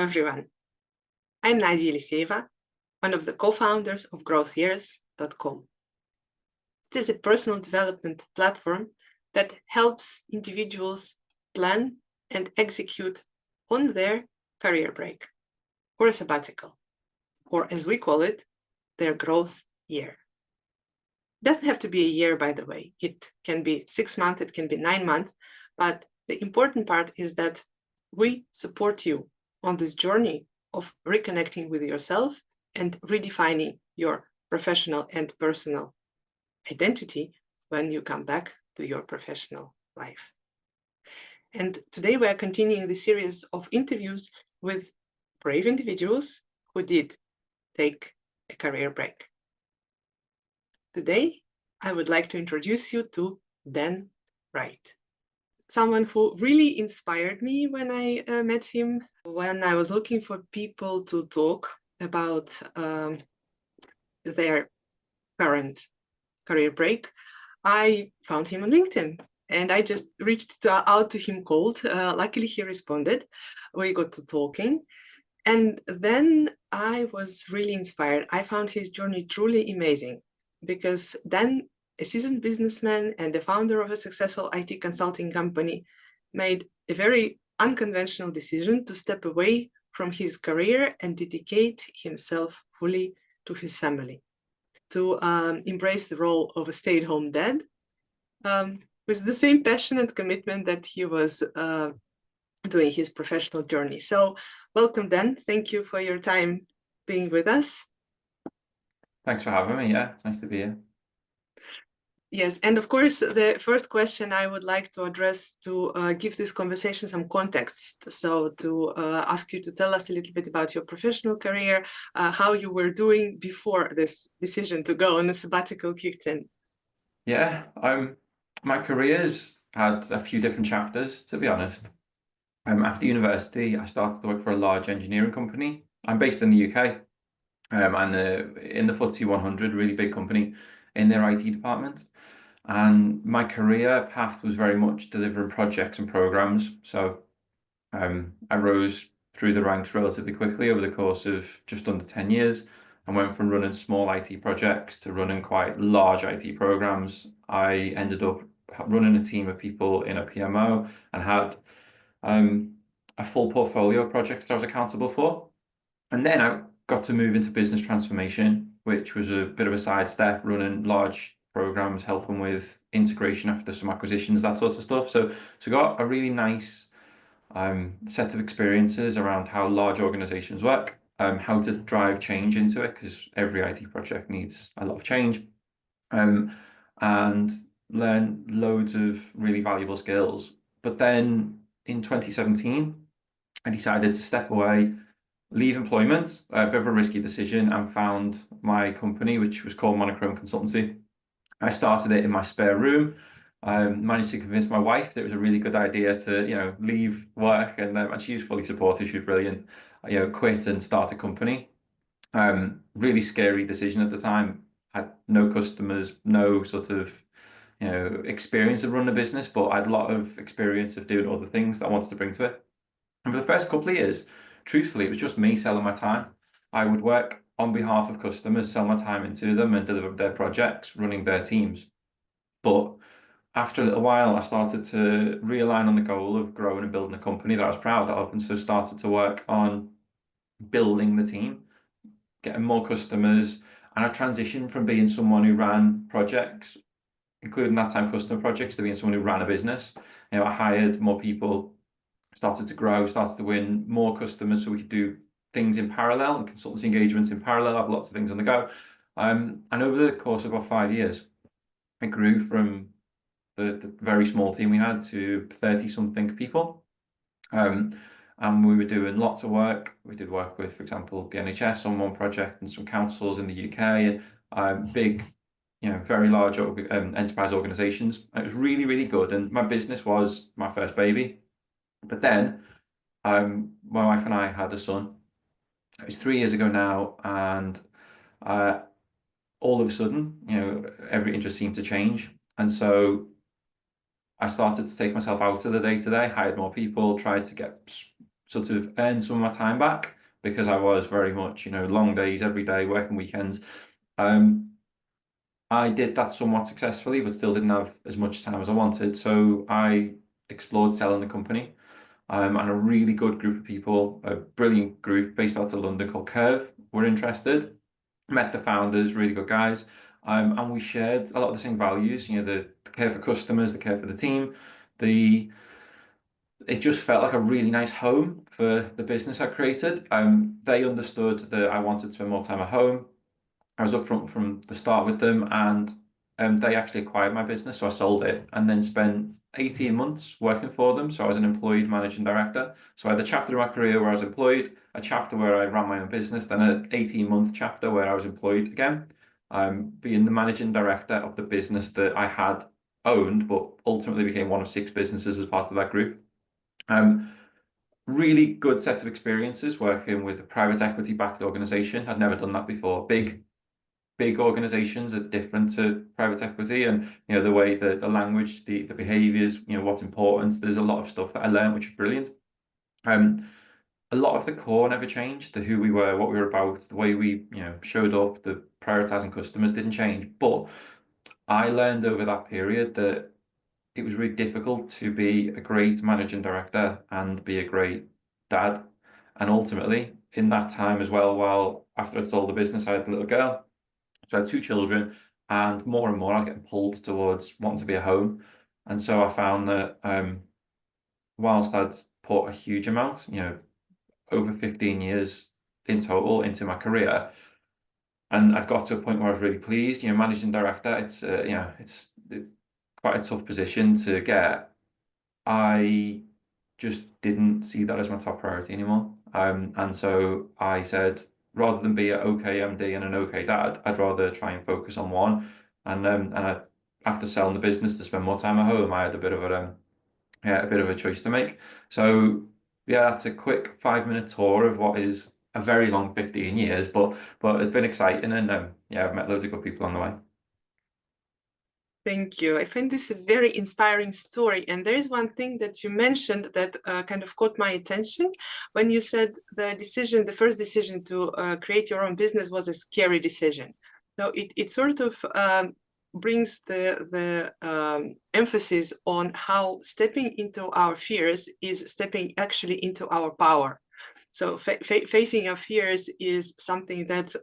everyone. I'm Nadia Eliseva, one of the co-founders of growthyears.com. It is a personal development platform that helps individuals plan and execute on their career break or a sabbatical, or as we call it, their growth year. It doesn't have to be a year, by the way. It can be 6 months, it can be 9 months, but the important part is that we support you on this journey of reconnecting with yourself and redefining your professional and personal identity when you come back to your professional life. And today we are continuing the series of interviews with brave individuals who did take a career break. Today, I would like to introduce you to Dan Wright, someone who really inspired me when I met him. When I was looking for people to talk about their current career break, I found him on LinkedIn and I just reached out to him cold. Luckily, he responded. We got to talking. And then I was really inspired. I found his journey truly amazing because Dan, a seasoned businessman and the founder of a successful IT consulting company, made a very unconventional decision to step away from his career and dedicate himself fully to his family, to embrace the role of a stay-at-home dad with the same passion and commitment that he was doing his professional journey. So welcome, Dan. Thank you for your time being with us. Thanks for having me. Yeah, it's nice to be here. Yes, and of course, the first question I would like to address to give this conversation some context. So to ask you to tell us a little bit about your professional career, how you were doing before this decision to go on a sabbatical kicked in. Yeah, my career's had a few different chapters, to be honest. After university, I started to work for a large engineering company. I'm based in the UK, and in the FTSE 100, really big company in their IT department. And my career path was very much delivering projects and programs. So I rose through the ranks relatively quickly over the course of just under 10 years. I went from running small IT projects to running quite large IT programs. I ended up running a team of people in a PMO and had a full portfolio of projects that I was accountable for. And then I got to move into business transformation, which was a bit of a sidestep, running large programs, helping with integration after some acquisitions, that sort of stuff. So got a really nice set of experiences around how large organizations work, how to drive change into it, because every IT project needs a lot of change, and learn loads of really valuable skills. But then in 2017, I decided to step away, leave employment, a bit of a risky decision, and found my company, which was called Monochrome Consultancy. I started it in my spare room. Managed to convince my wife that it was a really good idea to, leave work, and she was fully supportive. She was brilliant. Quit and start a company. Really scary decision at the time. Had no customers, no sort of experience of running a business, but I had a lot of experience of doing other things that I wanted to bring to it. And for the first couple of years, truthfully, it was just me selling my time. I would work on behalf of customers, sell my time into them and deliver their projects, running their teams. But after a little while, I started to realign on the goal of growing and building a company that I was proud of, and so started to work on building the team, getting more customers, and I transitioned from being someone who ran projects, including that time customer projects, to being someone who ran a business. I hired more people, started to grow, started to win more customers so we could do things in parallel and consultancy engagements in parallel, have lots of things on the go. And over the course of about 5 years, I grew from the very small team we had to 30-something people. And we were doing lots of work. We did work with, for example, the NHS on one project and some councils in the UK, big, very large enterprise organizations. It was really, really good. And my business was my first baby. But then my wife and I had a son. It was 3 years ago now, and all of a sudden, every interest seemed to change. And so I started to take myself out of the day-to-day, hired more people, tried to get sort of earn some of my time back because I was very much, long days every day, working weekends. I did that somewhat successfully, but still didn't have as much time as I wanted. So I explored selling the company. And a really good group of people, a brilliant group based out of London called Curve, were interested. Met the founders, really good guys. And we shared a lot of the same values, the care for customers, the care for the team, it just felt like a really nice home for the business I created. They understood that I wanted to spend more time at home. I was upfront from the start with them, and they actually acquired my business, so I sold it and then spent 18 months working for them. So I was an employed managing director. So I had a chapter in my career where I was employed, a chapter where I ran my own business, then an 18-month chapter where I was employed again, being the managing director of the business that I had owned, but ultimately became one of 6 businesses as part of that group. Really good set of experiences working with a private equity backed organization. I'd never done that before. Big organizations are different to private equity, and the way the language, the behaviors, what's important. There's a lot of stuff that I learned which is brilliant. A lot of the core never changed. The who we were, what we were about, the way we showed up, the prioritizing customers didn't change. But I learned over that period that it was really difficult to be a great managing director and be a great dad. And ultimately, in that time as well, while after I'd sold the business, I had a little girl. So I had 2 children, and more I was getting pulled towards wanting to be at home. And so I found that whilst I'd put a huge amount, over 15 years in total into my career, and I got to a point where I was really pleased. Managing director, it's quite a tough position to get. I just didn't see that as my top priority anymore. And so I said, rather than be an okay MD and an okay dad, I'd rather try and focus on one. After selling the business to spend more time at home, I had a bit of a choice to make. So yeah, that's a quick 5-minute tour of what is a very long 15 years, but it's been exciting, and yeah, I've met loads of good people on the way. Thank you. I find this a very inspiring story. And there is one thing that you mentioned that kind of caught my attention when you said the first decision to create your own business was a scary decision. Now, it sort of brings the emphasis on how stepping into our fears is stepping actually into our power. So facing our fears is something that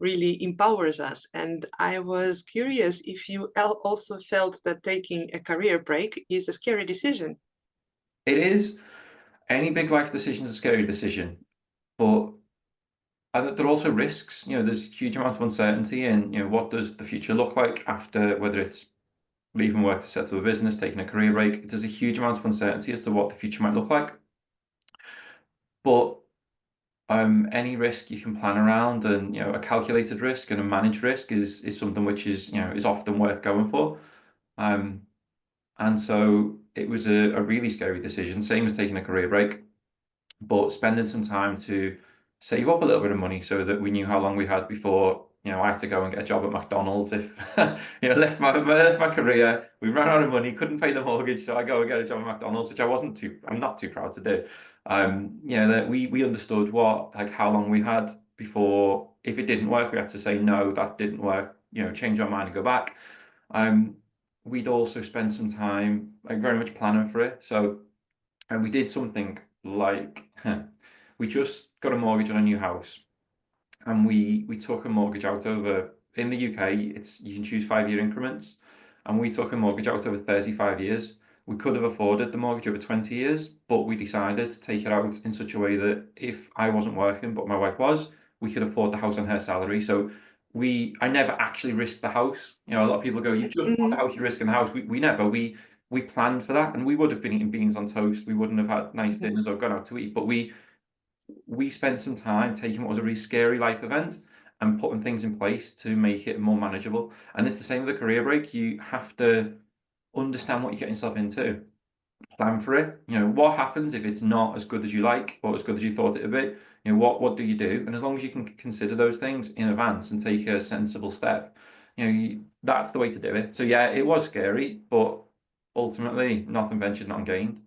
really empowers us. And I was curious if you also felt that taking a career break is a scary decision. It is. Any big life decision is a scary decision, but there are also risks. There's a huge amount of uncertainty in, what does the future look like after, whether it's leaving work to set up a business, taking a career break. There's a huge amount of uncertainty as to what the future might look like. But any risk you can plan around, and a calculated risk and a managed risk is something which is often worth going for. And so it was a really scary decision, same as taking a career break, but spending some time to save up a little bit of money so that we knew how long we had before I had to go and get a job at McDonald's if left my career. We ran out of money, couldn't pay the mortgage, so I go and get a job at McDonald's, which I'm not too proud to do. That we understood how long we had before, if it didn't work, we had to say no, that didn't work, change our mind and go back. We'd also spend some time very much planning for it. So, and we did something like we just got a mortgage on a new house, and we took a mortgage out over, in the UK, you can choose 5-year increments, and we took a mortgage out over 35 years. We could have afforded the mortgage over 20 years, but we decided to take it out in such a way that if I wasn't working, but my wife was, we could afford the house on her salary. So I never actually risked the house. A lot of people go, you just bought the house, you're risking the house. We never, we planned for that, and we would have been eating beans on toast. We wouldn't have had nice dinners or gone out to eat, but we spent some time taking what was a really scary life event and putting things in place to make it more manageable. And it's the same with a career break. You have to understand what you get yourself into, plan for it. What happens if it's not as good as you like or as good as you thought it would be? What do you do? And as long as you can consider those things in advance and take a sensible step, that's the way to do it. So yeah, it was scary, but ultimately nothing ventured, nothing gained.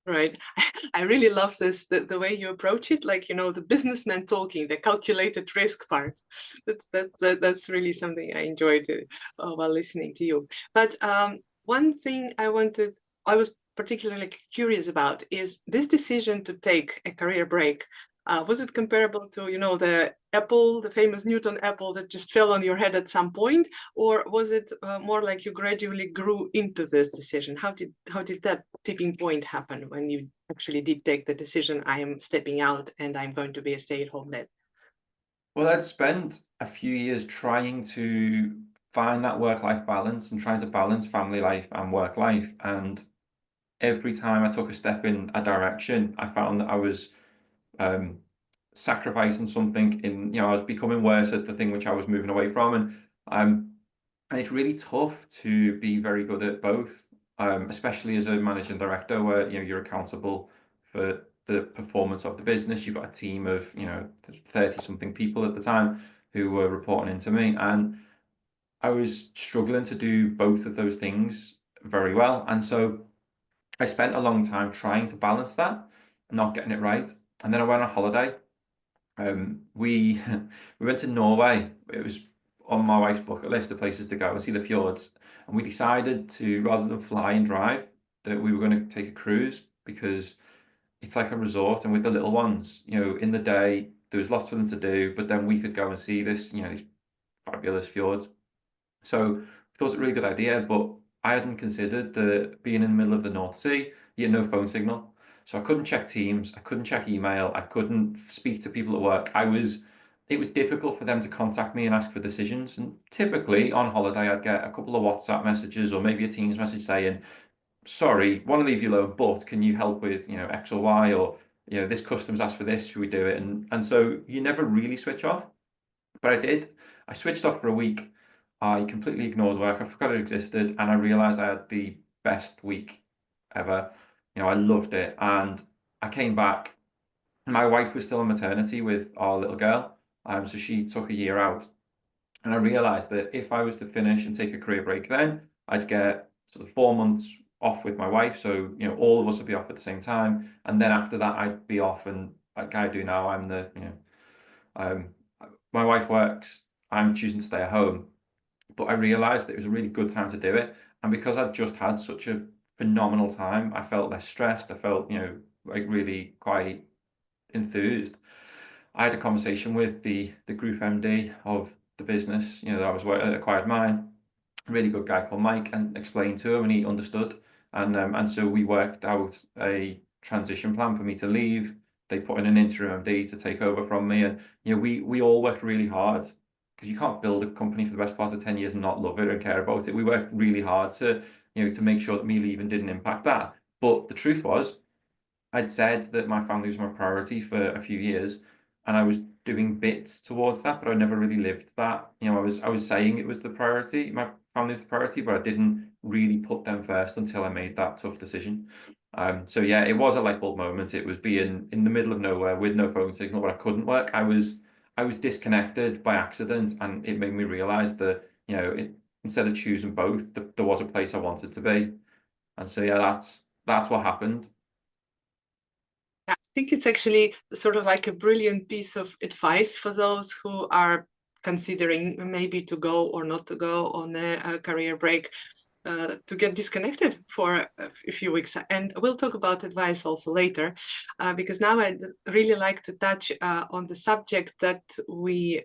Right. I really love this, the way you approach it, like, the businessman talking, the calculated risk part. That's really something I enjoyed while listening to you. But one thing I was particularly curious about is this decision to take a career break. Was it comparable to, the apple, the famous Newton apple that just fell on your head at some point? Or was it more like you gradually grew into this decision? How did that tipping point happen when you actually did take the decision, I am stepping out and I'm going to be a stay-at-home dad? Well, I'd spent a few years trying to find that work-life balance and trying to balance family life and work life. And every time I took a step in a direction, I found that I was um, sacrificing something I was becoming worse at the thing which I was moving away from. And it's really tough to be very good at both, especially as a managing director where, you're accountable for the performance of the business. You've got a team of, 30 something people at the time who were reporting into me. And I was struggling to do both of those things very well. And so I spent a long time trying to balance that, not getting it right. And then I went on holiday. We we went to Norway. It was on my wife's bucket list of places to go and see the fjords. And we decided to, rather than fly and drive, that we were going to take a cruise because it's like a resort. And with the little ones, in the day there was lots for them to do, but then we could go and see these fabulous fjords. So I thought it was a really good idea, but I hadn't considered the being in the middle of the North Sea, you had no phone signal. So I couldn't check Teams, I couldn't check email, I couldn't speak to people at work. It was difficult for them to contact me and ask for decisions. And typically on holiday, I'd get a couple of WhatsApp messages or maybe a Teams message saying, sorry, want to leave you alone, but can you help with, X or Y, or, this customer's asked for this, should we do it? And so you never really switch off. But I did. I switched off for a week. I completely ignored work. I forgot it existed, and I realized I had the best week ever. I loved it. And I came back. My wife was still on maternity with our little girl. So she took a year out. And I realized that if I was to finish and take a career break then, I'd get sort of 4 months off with my wife. So, all of us would be off at the same time. And then after that, I'd be off. And like I do now, um, my wife works. I'm choosing to stay at home. But I realized that it was a really good time to do it. And because I'd just had such a phenomenal time, I felt less stressed. I felt, like really quite enthused. I had a conversation with the group MD of the business, that I was acquired mine, a really good guy called Mike, and explained to him, and he understood. And so we worked out a transition plan for me to leave. They put in an interim MD to take over from me, and we all worked really hard because you can't build a company for the best part of 10 years and not love it and care about it. We worked really hard to to make sure that me leaving didn't impact that. But the truth was, I'd said that my family was my priority for a few years, and I was doing bits towards that, but I never really lived that. I was saying it was the priority, my family's the priority, but I didn't really put them first until I made that tough decision. So yeah, it was a light bulb moment. It was being in the middle of nowhere with no phone signal where I couldn't work. I was disconnected by accident, and it made me realize that instead of choosing both, there was a place I wanted to be. And so yeah, that's what happened. I think it's actually sort of like a brilliant piece of advice for those who are considering maybe to go or not to go on a career break. To get disconnected for a few weeks. And we'll talk about advice also later, because now I'd really like to touch on the subject that we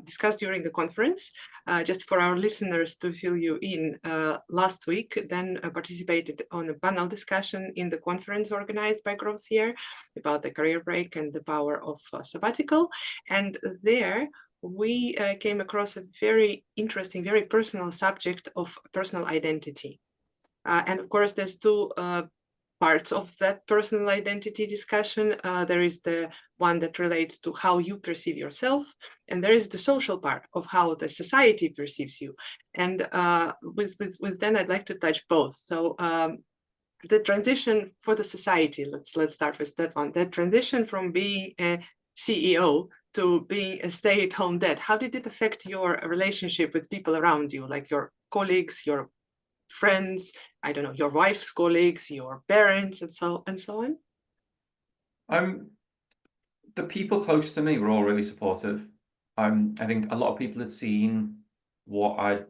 discussed during the conference. Just for our listeners to fill you in, last week, Dan participated on a panel discussion in the conference organized by Growth Year about the career break and the power of sabbatical. And there, we came across a very interesting, very personal subject of personal identity. And of course, there's two parts of that personal identity discussion. There is the one that relates to how you perceive yourself, and there is the social part of how the society perceives you. And with Dan, I'd like to touch both. So the transition for the society, let's start with that one. The transition from being a CEO to being a stay-at-home dad, how did it affect your relationship with people around you, like your colleagues, your friends, I don't know, your wife's colleagues, your parents, and so on? The people close to me were all really supportive. I think a lot of people had seen what I'd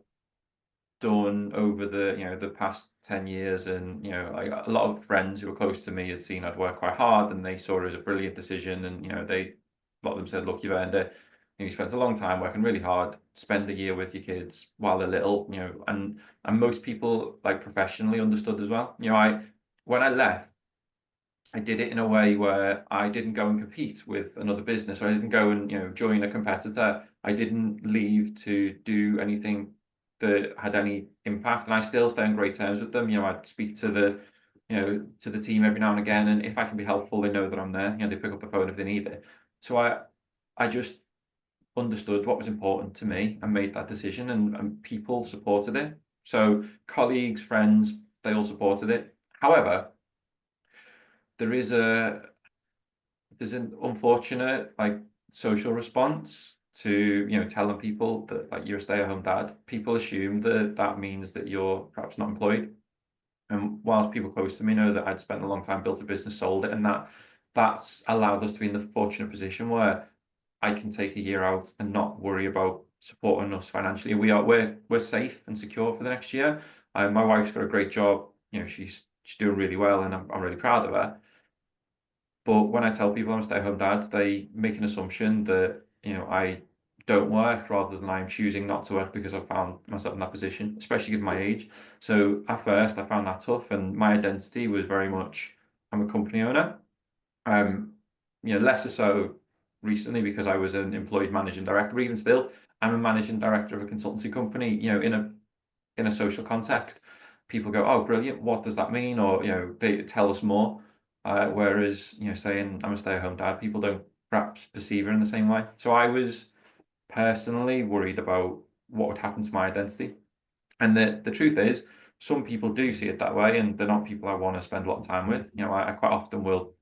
done over the past 10 years, and a lot of friends who were close to me had seen I'd worked quite hard, and they saw it as a brilliant decision. And a lot of them said, look, you've earned it. You spent a long time working really hard, spend a year with your kids while they're little. And most people, like, professionally understood as well. When I left, I did it in a way where I didn't go and compete with another business, or I didn't go and join a competitor. I didn't leave to do anything that had any impact, and I still stay on great terms with them. I speak to the team every now and again, and if I can be helpful, they know that I'm there. They pick up the phone if they need it. So I just understood what was important to me and made that decision, and people supported it. So colleagues, friends, they all supported it. However, there's an unfortunate, like, social response to telling people that, like, you're a stay-at-home dad. People assume that that means that you're perhaps not employed. And whilst people close to me know that I'd spent a long time, built a business, sold it, and that's allowed us to be in the fortunate position where I can take a year out and not worry about supporting us financially. We're safe and secure for the next year. My wife's got a great job. She's doing really well, and I'm really proud of her. But when I tell people I'm a stay-at-home dad, they make an assumption that I don't work, rather than I'm choosing not to work because I've found myself in that position, especially given my age. So at first I found that tough, and my identity was very much, I'm a company owner. Less so recently because I was an employed managing director, but even still, I'm a managing director of a consultancy company. In a social context, people go, "Oh, brilliant! What does that mean?" Or they tell us more. Whereas saying I'm a stay-at-home dad, people don't perhaps perceive it in the same way. So I was personally worried about what would happen to my identity. And the truth is, some people do see it that way, and they're not people I want to spend a lot of time with. I quite often will,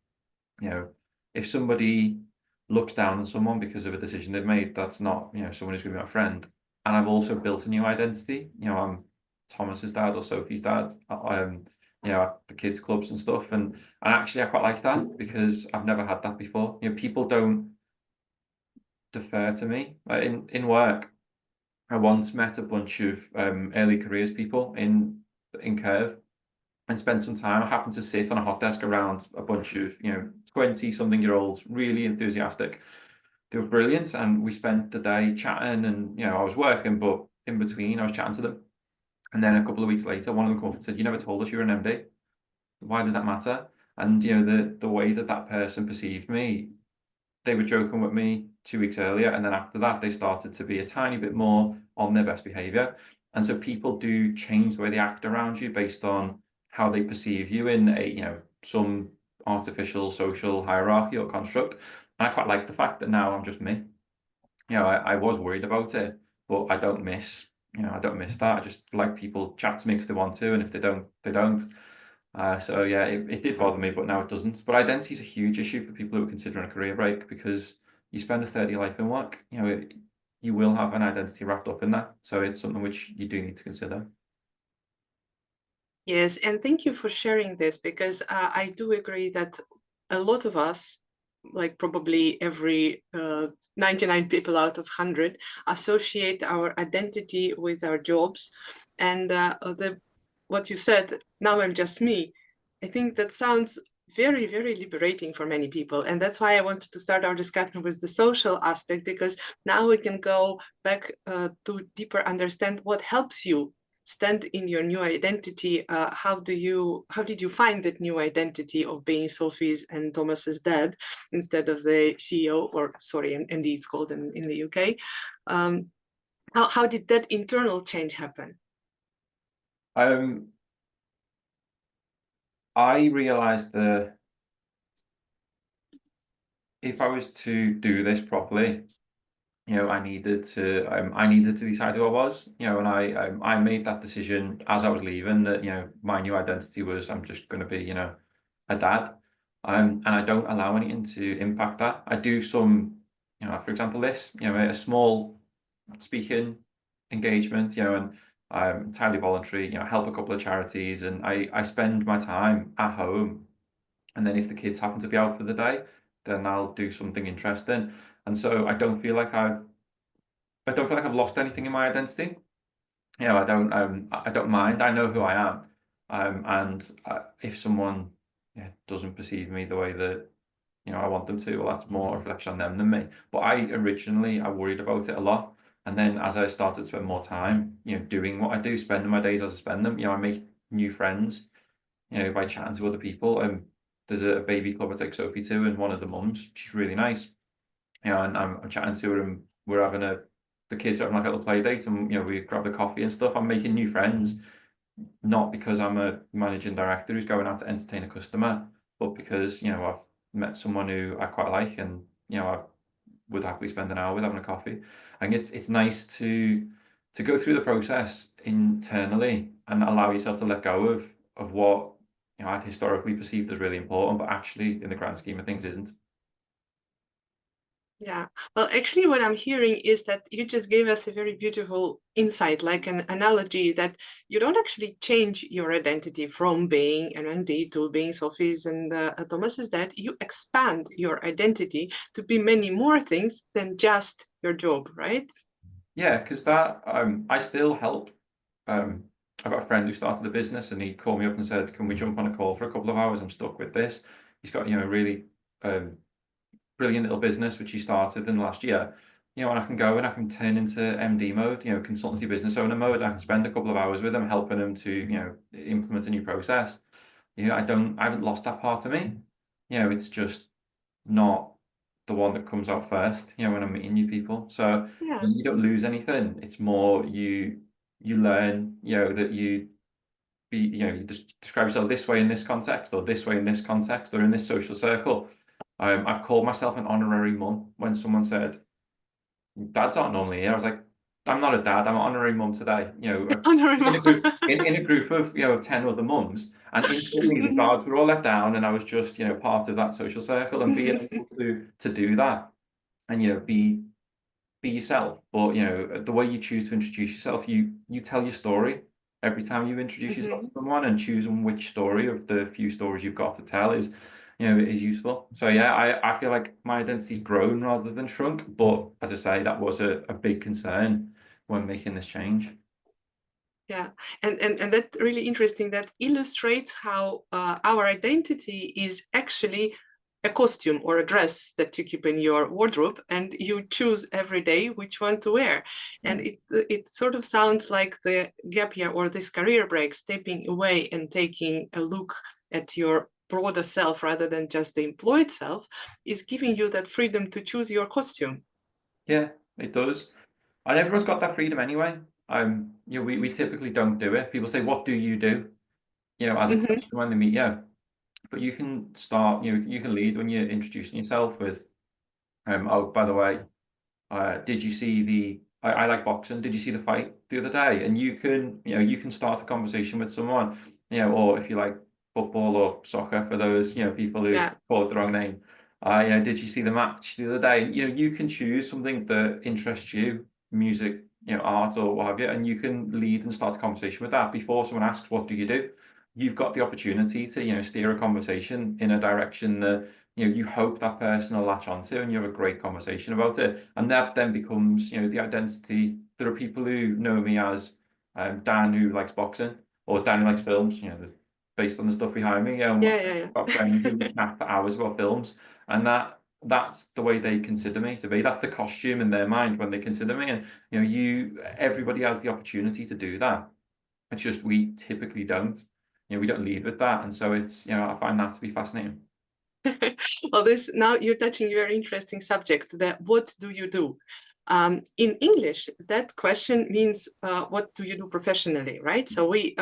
if somebody looks down on someone because of a decision they've made, that's not someone who's going to be my friend. And I've also built a new identity. I'm Thomas's dad or Sophie's dad. At the kids clubs and stuff, and actually I quite like that, because I've never had that before. People don't defer to me. Like, in work, I once met a bunch of early careers people in Curve, and spent some time. I happened to sit on a hot desk around a bunch of 20-something-year-olds, really enthusiastic. They were brilliant, and we spent the day chatting, and I was working, but in between I was chatting to them. And then a couple of weeks later, one of them came up and said, "You never told us you were an MD. Why did that matter?" And the way that person perceived me, they were joking with me 2 weeks earlier, and then after that they started to be a tiny bit more on their best behavior. And so people do change the way they act around you based on how they perceive you in some artificial social hierarchy or construct. And I quite like the fact that now I'm just me. I was worried about it, but I don't miss that. I just like people chat to me because they want to, and if they don't, they don't. So yeah, it did bother me, but now it doesn't. But identity is a huge issue for people who are considering a career break, because you spend a third of your life in work. You will have an identity wrapped up in that. So it's something which you do need to consider. Yes, and thank you for sharing this, because I do agree that a lot of us, like probably every 99 people out of 100, associate our identity with our jobs. And what you said, "Now I'm just me," I think that sounds very, very liberating for many people. And that's why I wanted to start our discussion with the social aspect, because now we can go back to deeper understand what helps you stand in your new identity. How did you find that new identity of being Sophie's and Thomas's dad instead of the CEO, or sorry, MD it's called in the UK? How did that internal change happen? I realized that if I was to do this properly, I needed to decide who I was, and I made that decision as I was leaving, that my new identity was, I'm just going to be a dad, and I don't allow anything to impact that. I do some, for example, this, a small speaking engagement, and Entirely voluntary, you know, help a couple of charities, and I spend my time at home. And then if the kids happen to be out for the day, then I'll do something interesting. And so I don't feel like I've lost anything in my identity. You know, I don't mind. I know who I am. And if someone, yeah, doesn't perceive me the way that, you know, I want them to, well, that's more a reflection on them than me. But I worried about it a lot. And then as I started to spend more time, you know, doing what I do, spending my days as I spend them, you know, I make new friends, you know, by chatting to other people. And there's a baby club I take Sophie to, and one of the mums, she's really nice. You know, and I'm chatting to her, and we're having the kids are having like a little play date, and you know, we grabbed a coffee and stuff. I'm making new friends, not because I'm a managing director who's going out to entertain a customer, but because, you know, I've met someone who I quite like, and you know, I would happily spend an hour with having a coffee. And it's nice to go through the process internally and allow yourself to let go of what, you know, I'd historically perceived as really important, but actually in the grand scheme of things isn't. Yeah, well, actually, what I'm hearing is that you just gave us a very beautiful insight, like an analogy that you don't actually change your identity from being an MD to being Sophie's and Thomas's dad. You expand your identity to be many more things than just your job, right? Yeah, because that I still help. I've got a friend who started a business, and he called me up and said, "Can we jump on a call for a couple of hours? I'm stuck with this." He's got, you know, a really um, brilliant little business which he started in the last year. You know, and I can go and I can turn into MD mode, you know, consultancy business owner mode. I can spend a couple of hours with him, helping him to, you know, implement a new process. You know, I haven't lost that part of me. You know, it's just not the one that comes out first, you know, when I'm meeting new people. So Yeah. you don't lose anything. It's more you learn, you know, that you know, you just describe yourself this way in this context, or this way in this context, or in this social circle. I've called myself an honorary mum when someone said, "Dads aren't normally here." I was like, "I'm not a dad. I'm an honorary mum today." You know, Honorable. in a group of, you know, 10 other mums, and instantly the Mhm. guards were all let down, and I was just, you know, part of that social circle, and being able to do that, and you know, be yourself. But you know, the way you choose to introduce yourself, you tell your story every time you introduce yourself to Mhm. someone, and choosing which story of the few stories you've got to tell is, you know, is useful. So yeah, I feel like my identity's grown rather than shrunk. But as I say, that was a big concern when making this change. Yeah, and that's really interesting. That illustrates how our identity is actually a costume or a dress that you keep in your wardrobe, and you choose every day which one to wear. Yeah. And it sort of sounds like the gap year or this career break, stepping away and taking a look at your broader self rather than just the employed self, is giving you that freedom to choose your costume. Yeah, it does. And everyone's got that freedom anyway. You know, we typically don't do it. People say, "What do you do?" You know, as a Mhm. question when they meet you. But you can start, you know, you can lead when you're introducing yourself with, "Oh, by the way, did you see I like boxing. Did you see the fight the other day?" And you can, you know, you can start a conversation with someone, you know, or if you like football or soccer for those, you know, people who Yeah, call it the wrong name. You know, did you see the match the other day? You know, you can choose something that interests you, music, you know, art or what have you, and you can lead and start a conversation with that before someone asks, "What do you do?" You've got the opportunity to, you know, steer a conversation in a direction that, you know, you hope that person will latch onto, and you have a great conversation about it. And that then becomes, you know, the identity. There are people who know me as Dan who likes boxing, or Dan who likes films, you know, based on the stuff behind me. yeah, I've got friends who yeah, chat for hours about films, and that's the way they consider me to be. That's the costume in their mind when they consider me. And you know, everybody has the opportunity to do that. It's just we typically don't. You know, we don't lead with that. And so it's, you know, I find that to be fascinating. Well, this now you're touching a very interesting subject. That what do you do? In English, that question means what do you do professionally, right? So we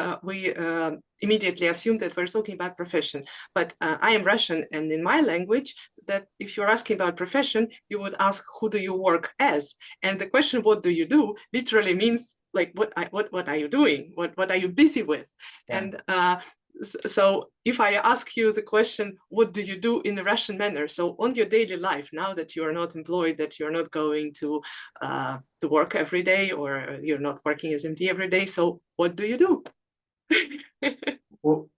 immediately assume that we're talking about profession. But I am Russian, and in my language, that if you're asking about profession, you would ask who do you work as, and the question what do you do literally means like what are you doing? What are you busy with? Yeah. And So if I ask you the question, what do you do in a Russian manner? So on your daily life, now that you are not employed, that you're not going to work every day, or you're not working as MD every day, so what do you do? Well,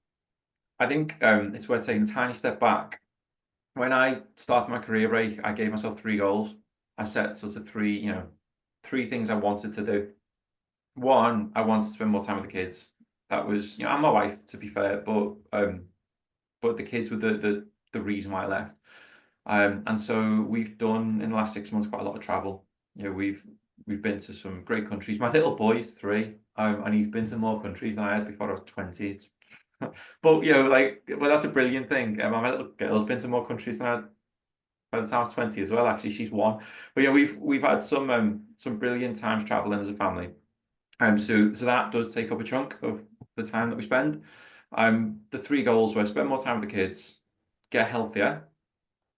I think it's worth taking a tiny step back. When I started my career break, I gave myself 3 goals. I set sort of three things I wanted to do. One, I wanted to spend more time with the kids. That was, and my wife, to be fair, but the kids were the reason why I left. And so we've done in the last 6 months quite a lot of travel. We've been to some great countries. My little boy's 3, and he's been to more countries than I had before I was 20. It's, but well, that's a brilliant thing. My little girl's been to more countries than I had by the time I was 20 as well. Actually, she's 1. But yeah, we've had some brilliant times traveling as a family. So that does take up a chunk of the time that we spend. The 3 goals were spend more time with the kids, get healthier.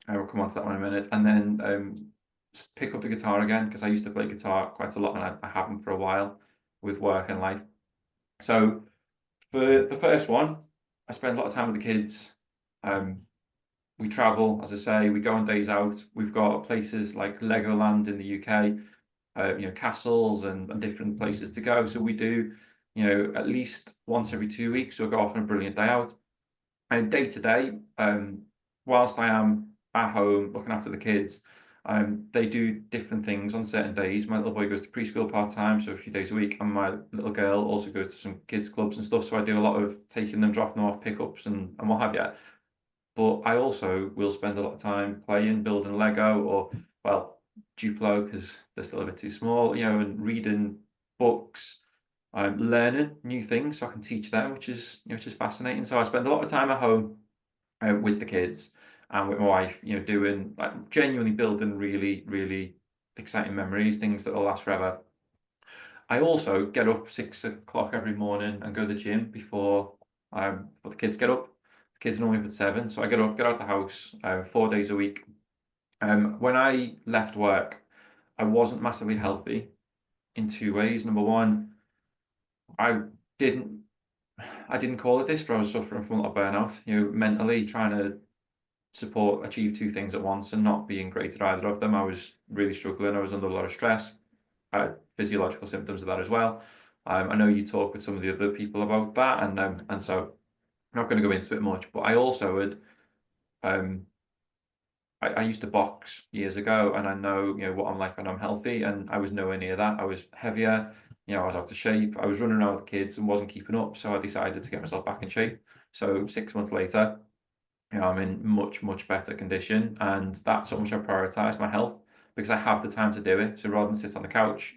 I will come on to that one in a minute, and then just pick up the guitar again, because I used to play guitar quite a lot, and I haven't for a while with work and life. So for the first one, I spend a lot of time with the kids. We travel, as I say, we go on days out. We've got places like Legoland in the UK, castles and different places to go. So we do, at least once every 2 weeks, we'll go off on a brilliant day out. And day to day, whilst I am at home looking after the kids, they do different things on certain days. My little boy goes to preschool part-time, so a few days a week, and my little girl also goes to some kids clubs and stuff. So I do a lot of taking them, dropping them off, pickups and what have you. But I also will spend a lot of time playing, building Lego, or, well, Duplo, because they're still a bit too small, and reading books. I'm learning new things so I can teach them, which is fascinating. So I spend a lot of time at home with the kids and with my wife, doing, like, genuinely building really, really exciting memories, things that will last forever. I also get up 6 o'clock every morning and go to the gym before the kids get up. The kids normally up at 7, so I get up, get out the house 4 days a week. When I left work, I wasn't massively healthy in 2 ways. Number one, I didn't call it this, but I was suffering from a lot of burnout, mentally trying to achieve 2 things at once and not being great at either of them. I was really struggling. I was under a lot of stress. I had physiological symptoms of that as well. I know you talk with some of the other people about that, and so I'm not going to go into it much, but I also had, I used to box years ago, and I know, what I'm like when I'm healthy, and I was nowhere near that. I was heavier, I was out of shape. I was running around with the kids and wasn't keeping up, so I decided to get myself back in shape. So 6 months later, I'm in much, much better condition, and that's how much I prioritize my health, because I have the time to do it. So rather than sit on the couch,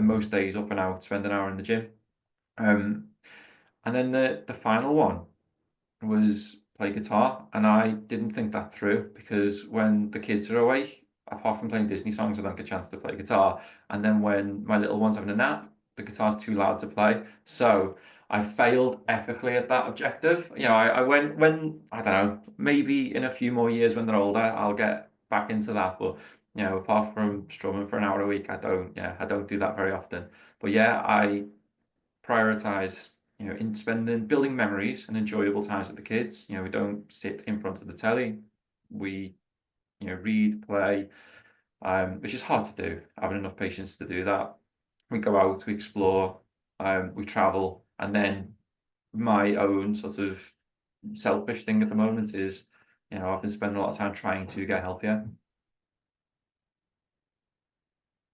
most days up and out, spend an hour in the gym. And then the final one was play guitar, and I didn't think that through, because when the kids are awake, apart from playing Disney songs, I don't get a chance to play guitar. And then when my little one's having a nap, the guitar's too loud to play. So I failed epically at that objective. I went, when, I don't know, maybe in a few more years when they're older, I'll get back into that. But apart from strumming for an hour a week, I don't do that very often. But yeah, I prioritize, in building memories and enjoyable times with the kids. We don't sit in front of the telly. We, read, play, which is hard to do, having enough patience to do that. We go out, we explore, we travel, and then my own sort of selfish thing at the moment is, I've been spending a lot of time trying to get healthier.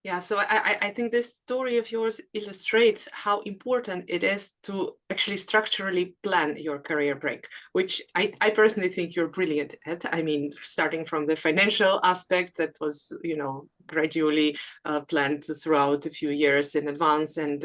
Yeah, so I think this story of yours illustrates how important it is to actually structurally plan your career break, which I personally think you're brilliant at. I mean, starting from the financial aspect that was, gradually planned throughout a few years in advance, and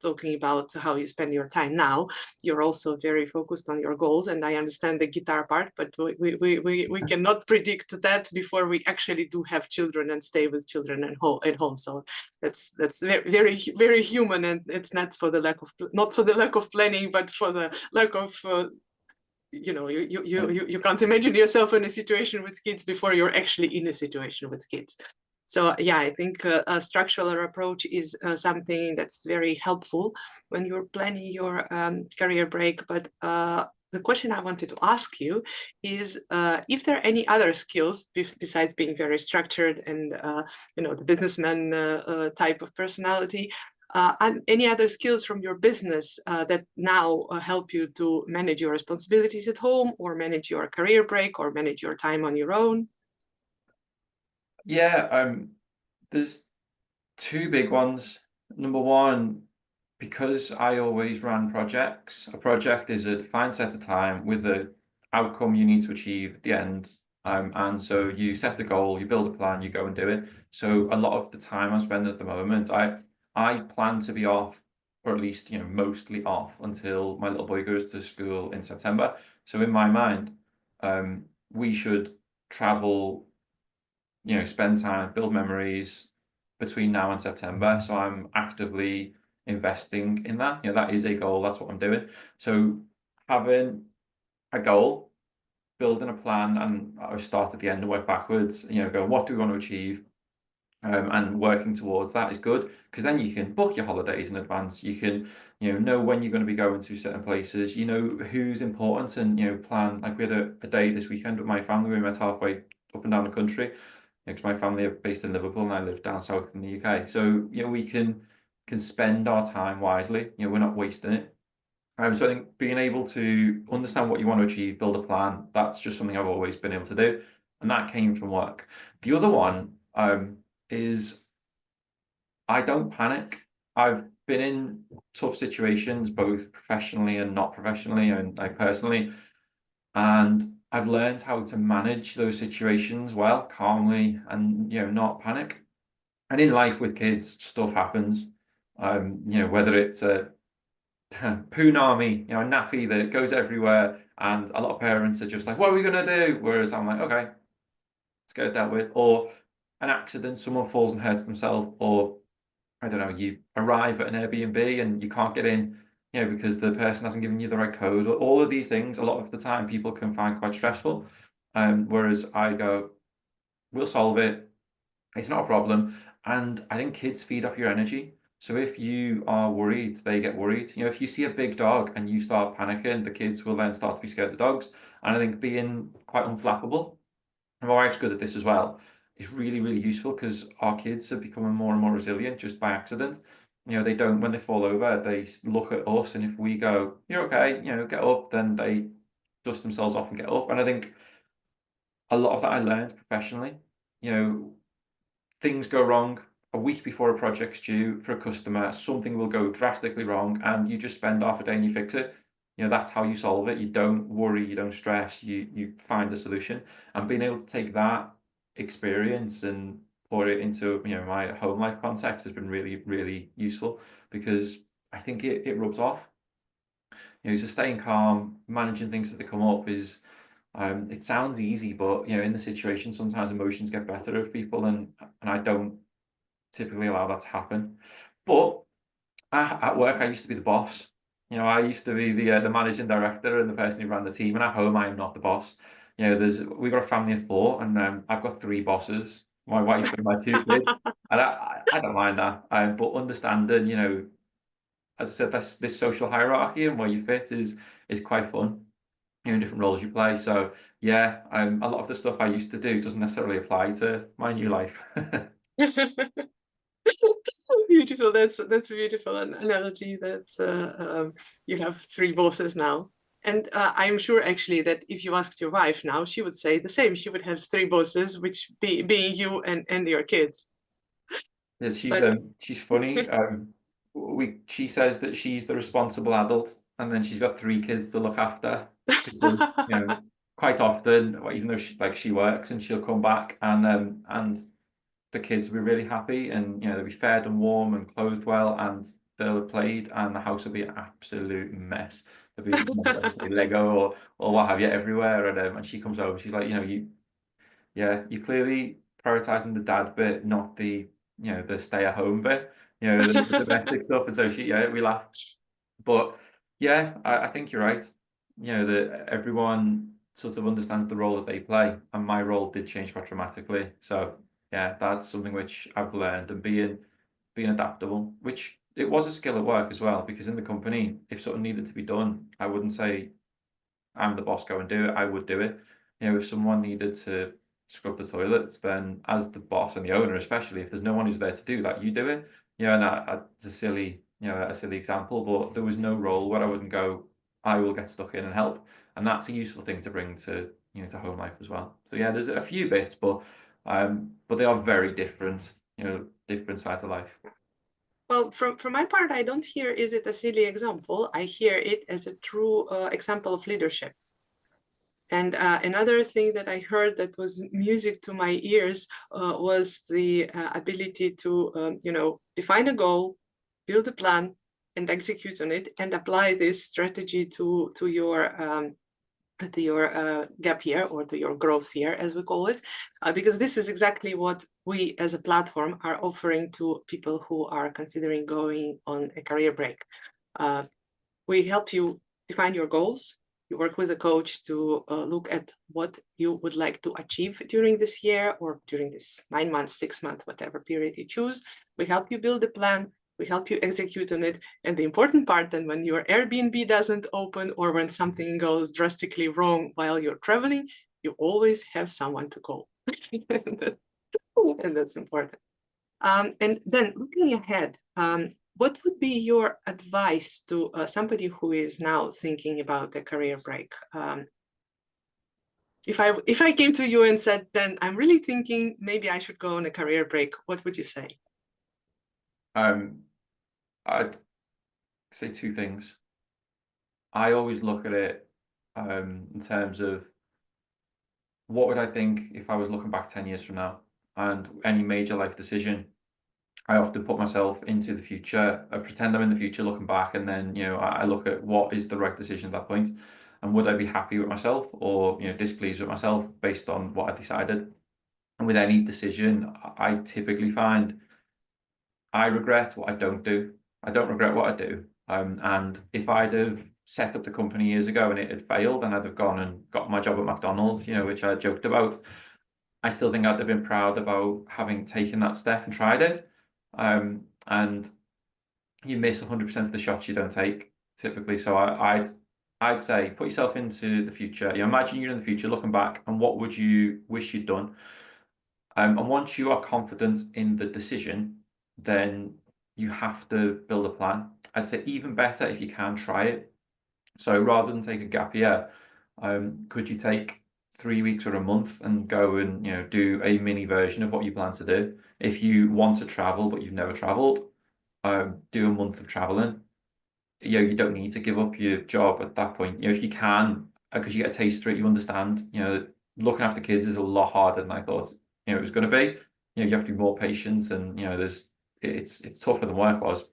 talking about how you spend your time now. You're also very focused on your goals, and I understand the guitar part, but we cannot predict that before we actually do have children and stay with children at home. So that's very, very human, and it's not for the lack of planning, but for the lack of you can't imagine yourself in a situation with kids before you're actually in a situation with kids. So yeah, I think a structural approach is something that's very helpful when you're planning your career break. But the question I wanted to ask you is if there are any other skills besides being very structured and the businessman type of personality, and any other skills from your business that now help you to manage your responsibilities at home, or manage your career break, or manage your time on your own? Yeah, there's two big ones. Number one, because I always ran projects, a project is a defined set of time with the outcome you need to achieve at the end. And so you set a goal, you build a plan, you go and do it. So a lot of the time I'm spending at the moment, I plan to be off, or at least, mostly off until my little boy goes to school in September. So in my mind, we should travel, spend time, build memories between now and September. So I'm actively investing in that. That is a goal. That's what I'm doing. So having a goal, building a plan, and I start at the end and work backwards, go, what do we want to achieve? And working towards that is good, because then you can book your holidays in advance. You can, know when you're going to be going to certain places, who's important, and, plan. Like we had a day this weekend with my family. We met halfway up and down the country, because my family are based in Liverpool and I live down south in the UK. So, we can spend our time wisely. We're not wasting it. So I think being able to understand what you want to achieve, build a plan, that's just something I've always been able to do. And that came from work. The other one is I don't panic. I've been in tough situations, both professionally and not professionally, and like personally, and I've learned how to manage those situations well, calmly, and not panic. And in life with kids, stuff happens. Whether it's a punami, a nappy that goes everywhere, and a lot of parents are just like, "What are we gonna do?" Whereas I'm like, "Okay, let's get it dealt with." Or an accident, someone falls and hurts themselves, or I don't know, you arrive at an Airbnb and you can't get in, because the person hasn't given you the right code. All of these things, a lot of the time, people can find quite stressful. Whereas I go, we'll solve it. It's not a problem. And I think kids feed off your energy. So if you are worried, they get worried. If you see a big dog and you start panicking, the kids will then start to be scared of dogs. And I think being quite unflappable, and my wife's good at this as well, is really, really useful, because our kids are becoming more and more resilient just by accident. They don't, when they fall over, they look at us, and if we go, "You're okay, get up," then they dust themselves off and get up. And I think a lot of that I learned professionally. You know, Things go wrong a week before a project's due for a customer, something will go drastically wrong, and you just spend half a day and you fix it. That's how you solve it. You don't worry, you don't stress, you find a solution. And being able to take that experience and put it into, my home life context has been really, really useful, because I think it rubs off. So staying calm, managing things that come up is, it sounds easy, but in the situation, sometimes emotions get better of people, and I don't typically allow that to happen. But at work, I used to be the boss. I used to be the managing director and the person who ran the team. And at home, I am not the boss. We've got a family of four, and I've got three bosses: my wife and my two kids. And I don't mind that. But understanding, as I said, this social hierarchy and where you fit is quite fun. Different roles you play. So yeah, a lot of the stuff I used to do doesn't necessarily apply to my new life. Beautiful. That's a beautiful analogy that you have three bosses now. And I'm sure actually that if you asked your wife now, she would say the same. She would have three bosses, which being you and your kids. Yeah, But she's funny. She says that she's the responsible adult, and then she's got three kids to look after, because quite often, well, even though she works, and she'll come back, and the kids will be really happy, and they'll be fed and warm and clothed well, and they'll have played, and the house will be an absolute mess. There'll be Lego or what have you everywhere, and she comes over, she's like, you're clearly prioritizing the dad bit, not the stay at home bit, the domestic stuff. And so we laugh. But yeah, I think you're right. That everyone sort of understands the role that they play, and my role did change quite dramatically. So yeah, that's something which I've learned, and being adaptable, which it was a skill at work as well, because in the company, if something needed to be done, I wouldn't say I'm the boss, go and do it. I would do it. You know, if someone needed to scrub the toilets, then as the boss and the owner, especially if there's no one who's there to do that, you do it. You know, and it's a silly, a silly example, but there was no role where I wouldn't go, I will get stuck in and help. And that's a useful thing to bring to, to home life as well. So yeah, there's a few bits, but they are very different, different sides of life. Well, from my part, I don't hear is it a silly example. I hear it as a true example of leadership. And another thing that I heard that was music to my ears was the ability to, define a goal, build a plan, and execute on it, and apply this strategy to your gap year or to your growth year, as we call it, because this is exactly what we as a platform are offering to people who are considering going on a career break. We help you define your goals. You work with a coach to look at what you would like to achieve during this year or during this 9 months, 6 months, whatever period you choose. We help you build a plan. We help you execute on it. And the important part then, when your Airbnb doesn't open or when something goes drastically wrong while you're traveling, you always have someone to call. And that's important. And then looking ahead, what would be your advice to somebody who is now thinking about a career break? If I came to you and said, then I'm really thinking maybe I should go on a career break, what would you say? I'd say two things. I always look at it in terms of what would I think if I was looking back 10 years from now, and any major life decision. I often put myself into the future. I pretend I'm in the future looking back, and then I look at what is the right decision at that point, and would I be happy with myself or displeased with myself based on what I decided. And with any decision, I typically find I regret what I don't do. I don't regret what I do. And if I'd have set up the company years ago and it had failed, and I'd have gone and got my job at McDonald's, which I joked about, I still think I'd have been proud about having taken that step and tried it. And you miss 100% of the shots you don't take typically. So I'd say put yourself into the future. Imagine you're in the future looking back, and what would you wish you'd done? And once you are confident in the decision, then you have to build a plan. I'd say even better if you can try it. So rather than take a gap year, could you take 3 weeks or a month and go and do a mini version of what you plan to do? If you want to travel but you've never traveled, do a month of traveling. You don't need to give up your job at that point. If you can, because you get a taste for it, you understand. Looking after kids is a lot harder than I thought. It was going to be. You have to be more patient, and it's tougher than work was.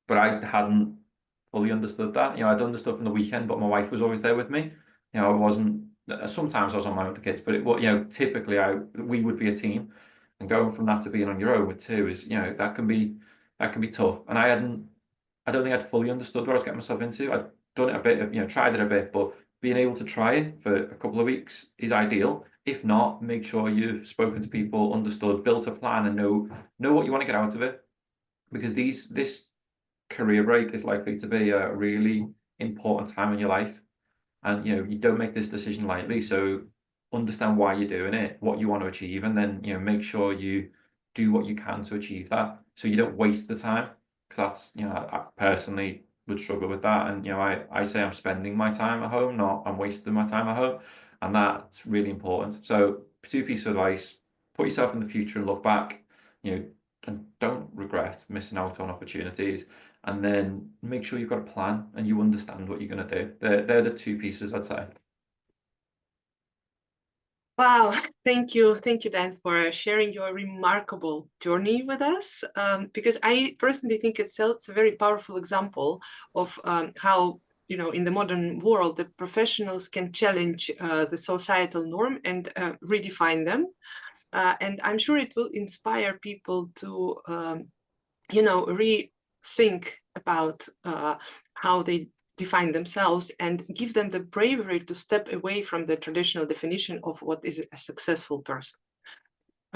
But I hadn't fully understood that. I'd understood from the weekend, but my wife was always there with me. I wasn't. Sometimes I was on my own with the kids, but typically we would be a team, and going from that to being on your own with two is that can be tough. And I don't think I'd fully understood what I was getting myself into. I'd done it a bit, tried it a bit, but being able to try it for a couple of weeks is ideal. If not, make sure you've spoken to people, understood, built a plan, and know what you want to get out of it. Because this career break is likely to be a really important time in your life, and you don't make this decision lightly. So understand why you're doing it, what you want to achieve, and then make sure you do what you can to achieve that, so you don't waste the time. Because that's I personally would struggle with that, and I say I'm spending my time at home, not I'm wasting my time at home, and that's really important. So two pieces of advice: put yourself in the future and look back, and don't regret missing out on opportunities. And then make sure you've got a plan and you understand what you're going to do. They're the two pieces, I'd say. Wow, thank you, Dan, for sharing your remarkable journey with us. Because I personally think it's a very powerful example of how in the modern world the professionals can challenge the societal norm and redefine them. And I'm sure it will inspire people to rethink about how they define themselves and give them the bravery to step away from the traditional definition of what is a successful person.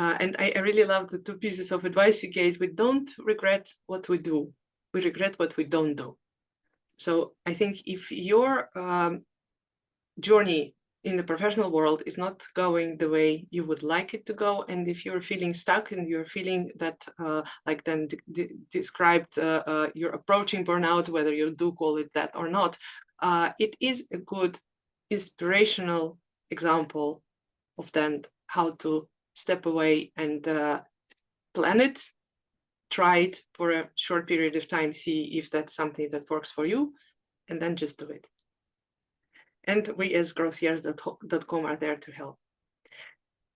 And I really love the two pieces of advice you gave. We don't regret what we do. We regret what we don't do. So I think if your journey in the professional world is not going the way you would like it to go, and if you're feeling stuck and you're feeling that, like Dan described, you're approaching burnout, whether you do call it that or not, it is a good inspirational example of then how to step away and plan it, try it for a short period of time, see if that's something that works for you, and then just do it. And we as growthyears.com are there to help.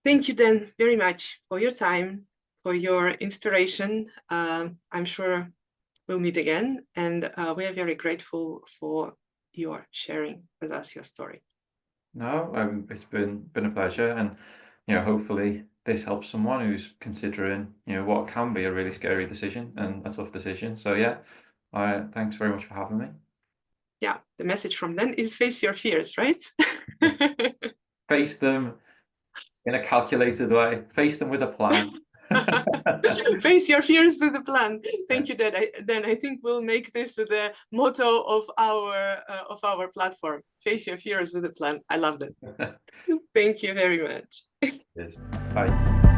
Thank you, Dan, very much for your time, for your inspiration. I'm sure we'll meet again, and we are very grateful for your sharing with us your story. No, it's been a pleasure, and hopefully this helps someone who's considering what can be a really scary decision and a tough decision. So yeah, thanks very much for having me. Yeah, the message from Dan is face your fears, right? Face them in a calculated way. Face them with a plan. Face your fears with a plan. Thank you, Dan. I think we'll make this the motto of our platform. Face your fears with a plan. I love that. Thank you very much. Yes. Bye.